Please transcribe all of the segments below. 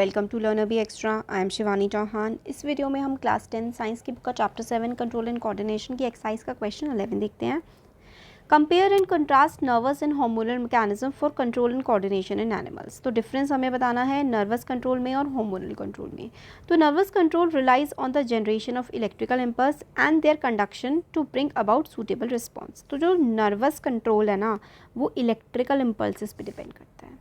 Welcome to learner B extra. I am Shivani Chauhan. इस video में हम क्लास 10 साइंस की बुक का चैप्टर 7 कंट्रोल एंड कोऑर्डिनेशन की एक्सरसाइज का क्वेश्चन 11 देखते हैं। Compare and contrast nervous and hormonal mechanism for control and coordination in animals. तो डिफरेंस हमें बताना है नर्वस कंट्रोल में और हार्मोनल कंट्रोल में। तो nervous control relies on the generation of electrical impulse and their conduction to bring about suitable response. तो जो नर्वस कंट्रोल है ना, वो इलेक्ट्रिकल इम्पल्सिस पे डिपेंड करता है।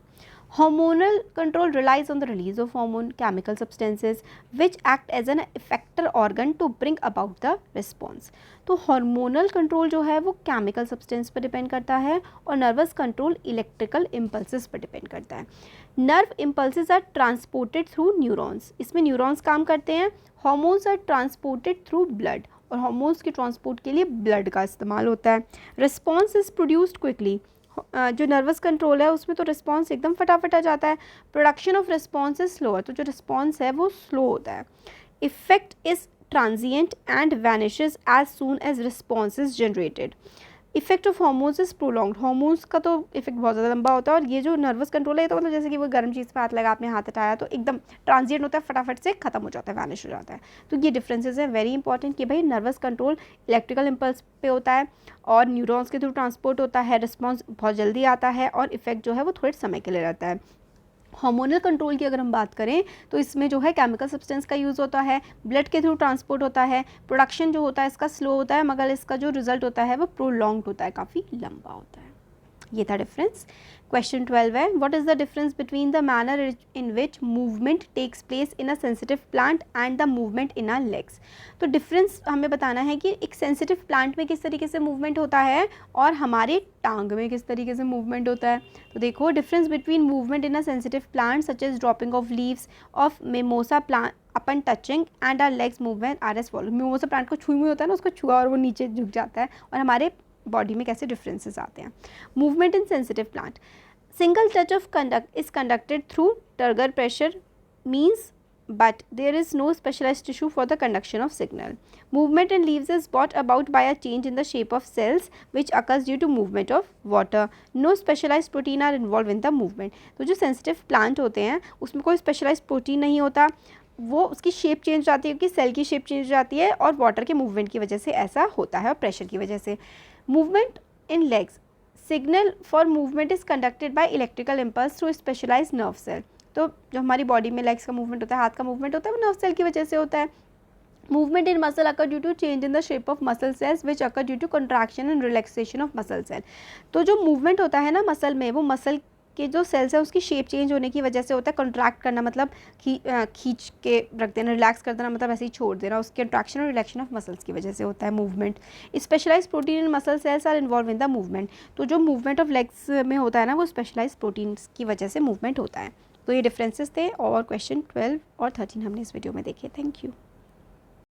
Hormonal control relies on the release of hormone, chemical substances which act as an effector organ to bring about the response. तो hormonal control जो है वो chemical substance पर डिपेंड करता है और nervous control electrical impulses पर डिपेंड करता है। Nerve impulses are transported through neurons. इसमें neurons काम करते हैं। Hormones are transported through blood और hormones के ट्रांसपोर्ट के लिए blood का इस्तेमाल होता है। Response is produced quickly. जो नर्वस कंट्रोल है उसमें तो रिस्पॉन्स एकदम फटाफट आ जाता है। Production of response is slower, तो जो रिस्पॉन्स है वो स्लो होता है। Effect is transient and vanishes as soon as response is generated. Effect of hormones is prolonged. Hormones का तो इफेक्ट बहुत ज़्यादा लंबा होता है और ये जो नर्वस कंट्रोल है तो मतलब जैसे कि वो गर्म चीज़ पे हाथ लगा, आपने हाथ हटाया तो एकदम ट्रांजिएंट होता है, फटाफट से खत्म हो जाता है, वैनिश हो जाता है। तो ये डिफरेंसेस है वेरी इंपॉर्टेंट कि भाई नर्वस कंट्रोल इलेक्ट्रिकल इम्पल्स पे होता है और न्यूरॉन्स के थ्रू ट्रांसपोर्ट होता है, रिस्पॉन्स बहुत जल्दी आता है और इफेक्ट जो है वो थोड़े समय के लिए रहता है। हार्मोनल कंट्रोल की अगर हम बात करें तो इसमें जो है केमिकल सब्सटेंस का यूज़ होता है, ब्लड के थ्रू ट्रांसपोर्ट होता है, प्रोडक्शन जो होता है इसका स्लो होता है, मगर इसका जो रिजल्ट होता है वो प्रोलॉन्ग्ड होता है, काफ़ी लंबा होता है। ये था डिफरेंस। क्वेश्चन 12 है, what is the difference between the manner in which movement takes place in a sensitive plant and the movement in a legs. तो डिफरेंस हमें बताना है कि एक सेंसिटिव प्लांट में किस तरीके से मूवमेंट होता है और हमारे टांग में किस तरीके से मूवमेंट होता है। तो देखो, difference between movement in a sensitive plant such as dropping of leaves of mimosa plant upon touching and our legs movement are as follow. Mimosa plant को छुई हुई होता है ना, उसको छुआ और वो नीचे झुक जाता है, और हमारे बॉडी में कैसे डिफरेंसेस आते हैं। Movement in sensitive plant, single touch of conduct is conducted through turgor pressure means but there is no specialized tissue for the conduction of signal. Movement in leaves is brought about by a change in the shape of cells which occurs due to movement of water. No specialized protein are involved in the movement. तो जो sensitive plant होते हैं उसमें कोई specialized protein नहीं होता, वो उसकी शेप चेंज हो जाती है क्योंकि सेल की शेप चेंज हो जाती है और वाटर के मूवमेंट की वजह से ऐसा होता है और प्रेशर की वजह से। Movement in legs, signal for movement is conducted by electrical impulse through specialise nerve cell. तो जो हमारी बॉडी में लेग्स का मूवमेंट होता है, हाथ का मूवमेंट होता है, वो नर्व सेल की वजह से होता है। Movement in muscle occur due to change in the shape of muscle cells which occur due to contraction and relaxation of muscle cell. तो जो मूवमेंट होता है ना मसल में, वो मसल के जो सेल्स है उसकी शेप चेंज होने की वजह से होता है। कंट्रैक्ट करना मतलब खींच के रख देना, रिलैक्स कर देना मतलब ऐसे ही छोड़ देना, उसके कंट्रैक्शन और रिलैक्शन ऑफ मसल्स की वजह से होता है movement. Specialise protein in muscle cells are involve in the movement. तो जो मूवमेंट ऑफ लेग्स में होता है ना, वो स्पेशलाइज प्रोटीन्स की वजह से मूवमेंट होता है। तो ये डिफरेंसेस थे और क्वेश्चन 12 और 13 हमने इस वीडियो में देखे। Thank you.